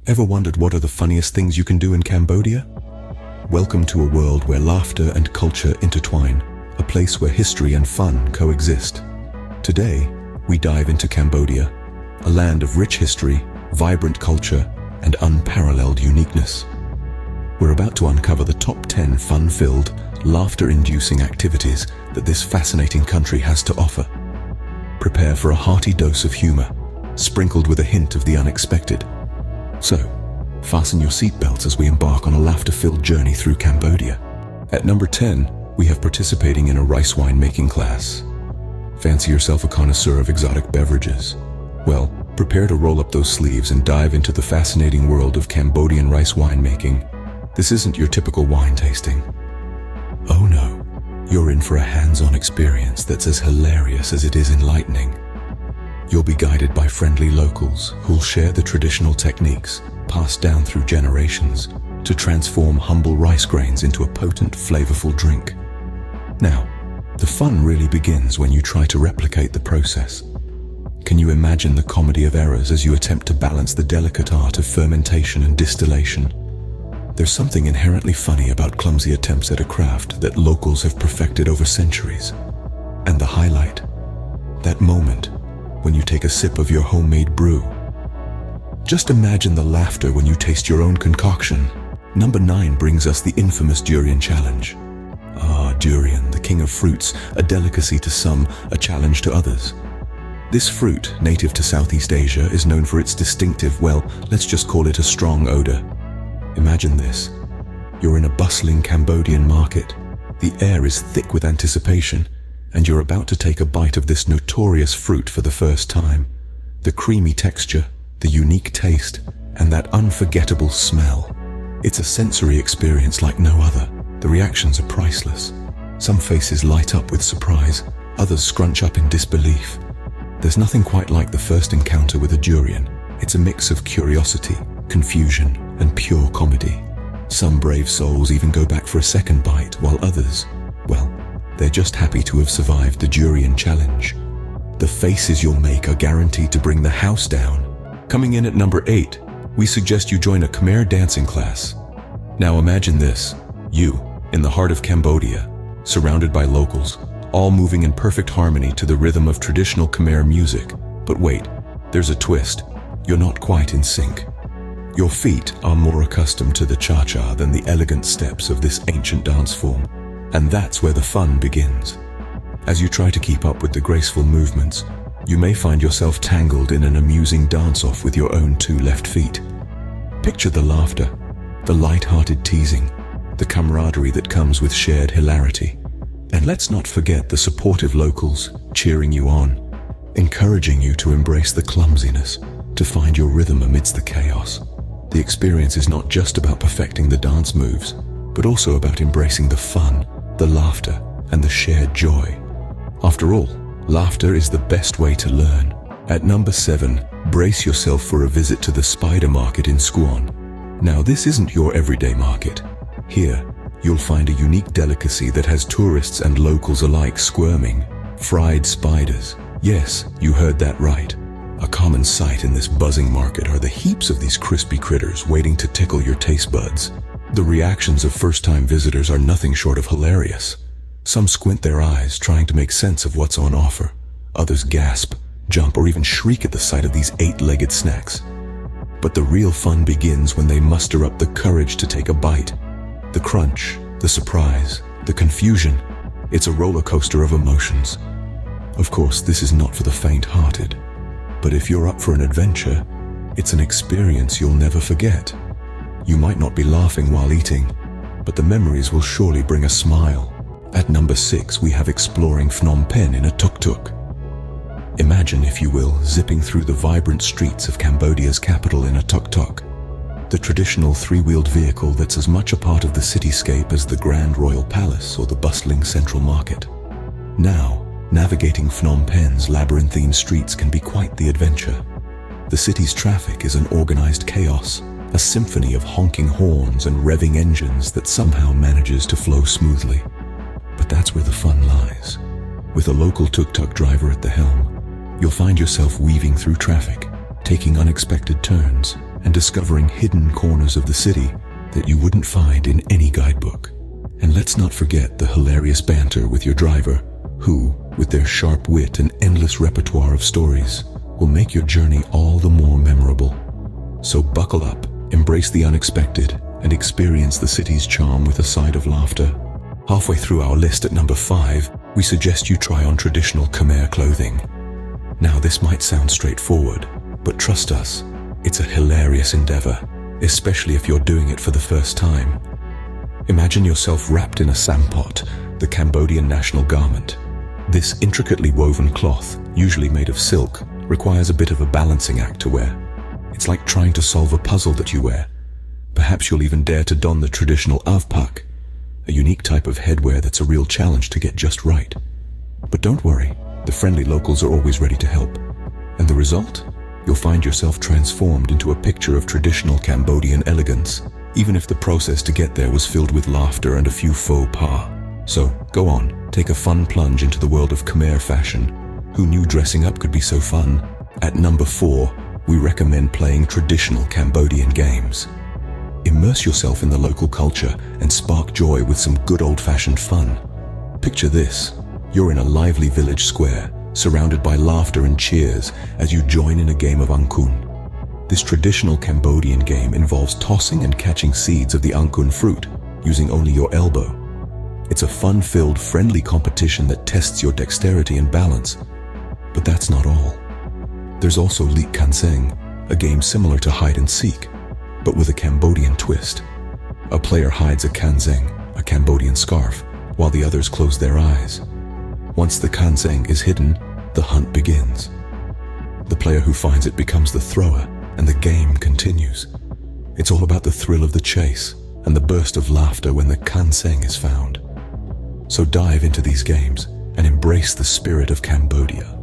Ever wondered what are the funniest things you can do in Cambodia? Welcome to a world where laughter and culture intertwine, a place where history and fun coexist. Today, we dive into Cambodia, a land of rich history, vibrant culture, and unparalleled uniqueness. We're about to uncover the top 10 fun-filled, laughter-inducing activities that this fascinating country has to offer. Prepare for a hearty dose of humor, sprinkled with a hint of the unexpected. So, fasten your seatbelts as we embark on a laughter-filled journey through Cambodia. At number 10, we have participating in a rice wine making class. Fancy yourself a connoisseur of exotic beverages? Well, prepare to roll up those sleeves and dive into the fascinating world of Cambodian rice wine making. This isn't your typical wine tasting. Oh no, you're in for a hands-on experience that's as hilarious as it is enlightening. You'll be guided by friendly locals who'll share the traditional techniques passed down through generations to transform humble rice grains into a potent, flavorful drink. Now, the fun really begins when you try to replicate the process. Can you imagine the comedy of errors as you attempt to balance the delicate art of fermentation and distillation? There's something inherently funny about clumsy attempts at a craft that locals have perfected over centuries. And the highlight, that moment when you take a sip of your homemade brew. Just imagine the laughter when you taste your own concoction. Number 9 brings us the infamous Durian challenge. Durian, the king of fruits, a delicacy to some, a challenge to others. This fruit, native to Southeast Asia, is known for its distinctive, well, let's just call it a strong odor. Imagine this. You're in a bustling Cambodian market. The air is thick with anticipation, and you're about to take a bite of this notorious fruit for the first time. The creamy texture, the unique taste, and that unforgettable smell. It's a sensory experience like no other. The reactions are priceless. Some faces light up with surprise, others scrunch up in disbelief. There's nothing quite like the first encounter with a durian. It's a mix of curiosity, confusion, and pure comedy. Some brave souls even go back for a second bite, while others, well, they're just happy to have survived the Durian challenge. The faces you'll make are guaranteed to bring the house down. Coming in at number 8, we suggest you join a Khmer dancing class. Now imagine this, you, in the heart of Cambodia, surrounded by locals, all moving in perfect harmony to the rhythm of traditional Khmer music. But wait, there's a twist. You're not quite in sync. Your feet are more accustomed to the cha-cha than the elegant steps of this ancient dance form. And that's where the fun begins. As you try to keep up with the graceful movements, you may find yourself tangled in an amusing dance-off with your own 2 left feet. Picture the laughter, the light-hearted teasing, the camaraderie that comes with shared hilarity. And let's not forget the supportive locals cheering you on, encouraging you to embrace the clumsiness, to find your rhythm amidst the chaos. The experience is not just about perfecting the dance moves, but also about embracing the fun, the laughter, and the shared joy. After all, laughter is the best way to learn. At number 7, brace yourself for a visit to the spider market in Skuon. Now, this isn't your everyday market. Here, you'll find a unique delicacy that has tourists and locals alike squirming: fried spiders. Yes, you heard that right. A common sight in this buzzing market are the heaps of these crispy critters waiting to tickle your taste buds. The reactions of first-time visitors are nothing short of hilarious. Some squint their eyes, trying to make sense of what's on offer. Others gasp, jump, or even shriek at the sight of these 8-legged snacks. But the real fun begins when they muster up the courage to take a bite. The crunch, the surprise, the confusion. It's a roller coaster of emotions. Of course, this is not for the faint-hearted. But if you're up for an adventure, it's an experience you'll never forget. You might not be laughing while eating, but the memories will surely bring a smile. At number 6, we have exploring Phnom Penh in a Tuk-Tuk. Imagine, if you will, zipping through the vibrant streets of Cambodia's capital in a Tuk-Tuk, the traditional 3-wheeled vehicle that's as much a part of the cityscape as the Grand Royal Palace or the bustling central market. Now, navigating Phnom Penh's labyrinthine streets can be quite the adventure. The city's traffic is an organized chaos, a symphony of honking horns and revving engines that somehow manages to flow smoothly. But that's where the fun lies. With a local tuk-tuk driver at the helm, you'll find yourself weaving through traffic, taking unexpected turns, and discovering hidden corners of the city that you wouldn't find in any guidebook. And let's not forget the hilarious banter with your driver, who, with their sharp wit and endless repertoire of stories, will make your journey all the more memorable. So buckle up, embrace the unexpected, and experience the city's charm with a side of laughter. Halfway through our list at number 5, we suggest you try on traditional Khmer clothing. Now this might sound straightforward, but trust us, it's a hilarious endeavor, especially if you're doing it for the first time. Imagine yourself wrapped in a sampot, the Cambodian national garment. This intricately woven cloth, usually made of silk, requires a bit of a balancing act to wear. It's like trying to solve a puzzle that you wear. Perhaps you'll even dare to don the traditional avpak, a unique type of headwear that's a real challenge to get just right. But don't worry, the friendly locals are always ready to help. And the result? You'll find yourself transformed into a picture of traditional Cambodian elegance, even if the process to get there was filled with laughter and a few faux pas. So, go on, take a fun plunge into the world of Khmer fashion. Who knew dressing up could be so fun? At number 4, we recommend playing traditional Cambodian games. Immerse yourself in the local culture and spark joy with some good old-fashioned fun. Picture this. You're in a lively village square, surrounded by laughter and cheers as you join in a game of Angkor. This traditional Cambodian game involves tossing and catching seeds of the Angkor fruit, using only your elbow. It's a fun-filled, friendly competition that tests your dexterity and balance. But that's not all. There's also Leek Kanseng, a game similar to hide and seek, but with a Cambodian twist. A player hides a kanseng, a Cambodian scarf, while the others close their eyes. Once the kanseng is hidden, the hunt begins. The player who finds it becomes the thrower, and the game continues. It's all about the thrill of the chase and the burst of laughter when the kanseng is found. So dive into these games and embrace the spirit of Cambodia.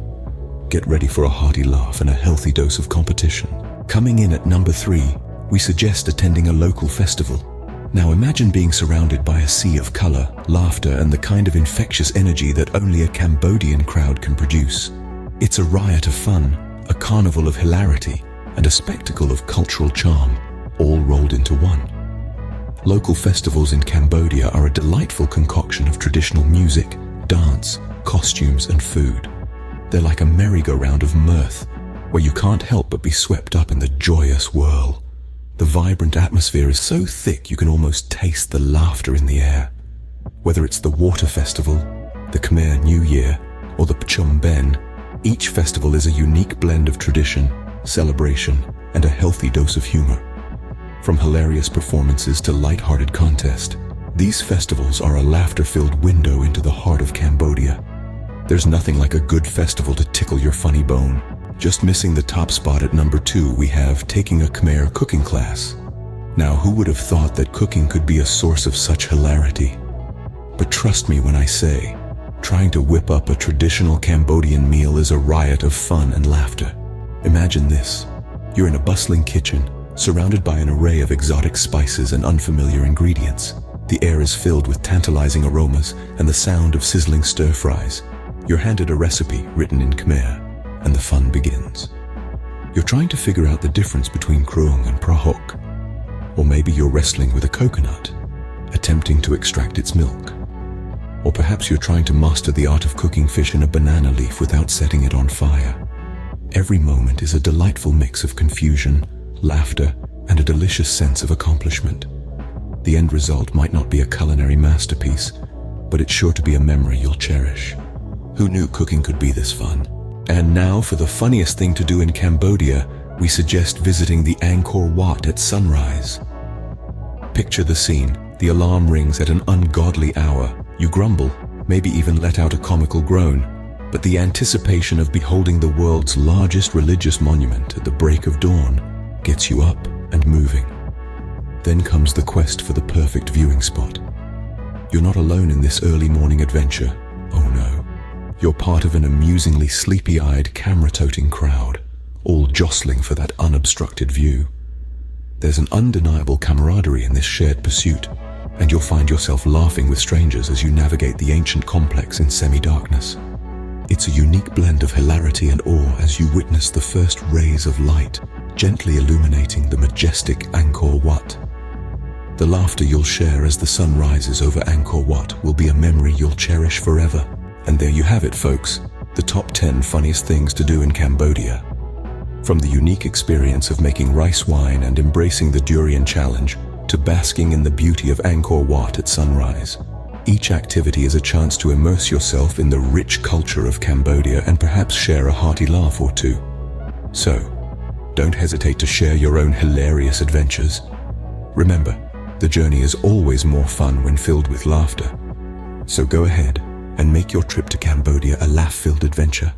Get ready for a hearty laugh and a healthy dose of competition. Coming in at number 3, we suggest attending a local festival. Now imagine being surrounded by a sea of color, laughter, and the kind of infectious energy that only a Cambodian crowd can produce. It's a riot of fun, a carnival of hilarity, and a spectacle of cultural charm, all rolled into one. Local festivals in Cambodia are a delightful concoction of traditional music, dance, costumes, and food. They're like a merry-go-round of mirth, where you can't help but be swept up in the joyous whirl. The vibrant atmosphere is so thick you can almost taste the laughter in the air. Whether it's the Water Festival, the Khmer New Year, or the Phnom Penh, each festival is a unique blend of tradition, celebration, and a healthy dose of humor. From hilarious performances to light-hearted contest, these festivals are a laughter-filled window into the heart of Cambodia. There's nothing like a good festival to tickle your funny bone. Just missing the top spot at number 2, we have taking a Khmer cooking class. Now, who would have thought that cooking could be a source of such hilarity? But trust me when I say, trying to whip up a traditional Cambodian meal is a riot of fun and laughter. Imagine this. You're in a bustling kitchen, surrounded by an array of exotic spices and unfamiliar ingredients. The air is filled with tantalizing aromas and the sound of sizzling stir-fries. You're handed a recipe written in Khmer, and the fun begins. You're trying to figure out the difference between kruong and prahok. Or maybe you're wrestling with a coconut, attempting to extract its milk. Or perhaps you're trying to master the art of cooking fish in a banana leaf without setting it on fire. Every moment is a delightful mix of confusion, laughter, and a delicious sense of accomplishment. The end result might not be a culinary masterpiece, but it's sure to be a memory you'll cherish. Who knew cooking could be this fun? And now for the funniest thing to do in Cambodia, we suggest visiting the Angkor Wat at sunrise. Picture the scene. The alarm rings at an ungodly hour. You grumble, maybe even let out a comical groan. But the anticipation of beholding the world's largest religious monument at the break of dawn gets you up and moving. Then comes the quest for the perfect viewing spot. You're not alone in this early morning adventure. Oh no. You're part of an amusingly sleepy-eyed, camera-toting crowd, all jostling for that unobstructed view. There's an undeniable camaraderie in this shared pursuit, and you'll find yourself laughing with strangers as you navigate the ancient complex in semi-darkness. It's a unique blend of hilarity and awe as you witness the first rays of light gently illuminating the majestic Angkor Wat. The laughter you'll share as the sun rises over Angkor Wat will be a memory you'll cherish forever. And there you have it, folks, the top 10 funniest things to do in Cambodia. From the unique experience of making rice wine and embracing the Durian challenge, to basking in the beauty of Angkor Wat at sunrise, each activity is a chance to immerse yourself in the rich culture of Cambodia and perhaps share a hearty laugh or two. So, don't hesitate to share your own hilarious adventures. Remember, the journey is always more fun when filled with laughter. So go ahead and make your trip to Cambodia a laugh-filled adventure.